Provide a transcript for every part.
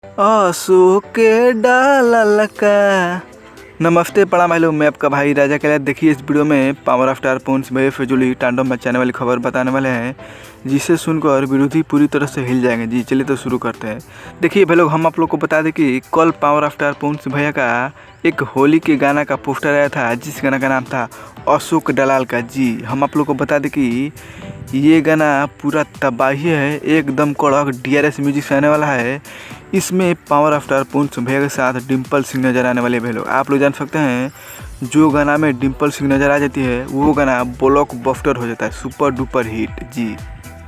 आंसू के डाल का। नमस्ते प्रणाम भाई लोग, मैं आपका भाई राजा कैलाश। देखिए इस वीडियो में पावर ऑफ स्टार पूंछ में फिजूली तांडव मचाने वाली खबर बताने वाले हैं, जिसे सुनकर विरोधी पूरी तरह से हिल जाएंगे। जी चलिए तो शुरू करते हैं। देखिए भाई लोग, हम आप लोग को बता दें कि कल पावर ऑफ स्टार पूंछ भैया का एक होली के गाना का पोस्टर आया था, जिस गाना का नाम था अशोक डलाल का। जी हम आप लोग को बता दें कि ये गाना पूरा तबाही है, एकदम कड़क DRS म्यूजिक से आने वाला है। इसमें पावर ऑफ स्टार पूंछ भैया के साथ डिम्पल सिंह नजर आने वाले। भाई लोग आप लोग जान सकते हैं, जो गाना में डिम्पल सिंह नजर आ जाती है वो गाना ब्लॉकबस्टर हो जाता है, सुपर डुपर हिट। जी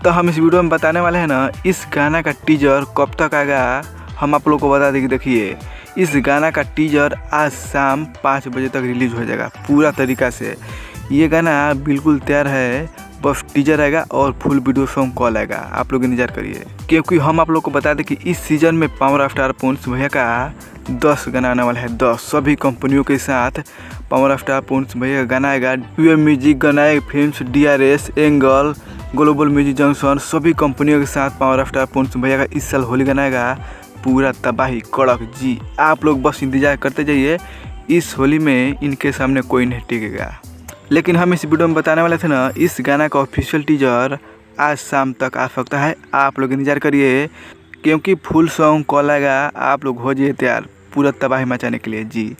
तो हम इस वीडियो में बताने वाले हैं ना, इस गाना का टीजर कब तक आएगा हम आप लोग को बता दें कि देखिए इस गाना का टीजर आज शाम 5 बजे तक रिलीज हो जाएगा पूरा तरीका से। ये गाना बिल्कुल तैयार है, बस टीजर आएगा और फुल वीडियो सॉन्ग कॉल आएगा। आप लोग इंतजार करिए, क्योंकि हम आप लोग को बता दें कि इस सीजन में पावर ऑफ स्टार पूंछ भैया का 10 गाना आने वाला है। 10 सभी कंपनियों के साथ पावर ऑफ स्टार पूंछ भैया का गाना आएगा। UM म्यूजिक, गनायक films, DRS, Angel, global music junction, सभी कंपनियों के साथ पावर ऑफ स्टार पूंछ भैया का इस साल होली गाना आएगा, पूरा तबाही कड़क। जी आप लोग बस इंतजार करते जाइए, इस होली में इनके सामने कोई नहीं टिकेगा। लेकिन हम इस वीडियो में बताने वाले थे ना, इस गाना का ऑफिशियल टीजर आज शाम तक आ सकता है। आप लोग इंतजार करिए, क्योंकि फुल सॉन्ग कॉल आएगा। आप लोग हो जाइए तैयार पूरा तबाही मचाने के लिए। जी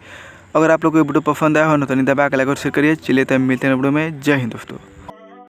अगर आप लोग को वीडियो पसंद आया हो ना तो दबा के लाइक और शेयर करिए। चलिए तब मिलते हैं वीडियो में। जय हिंद दोस्तों।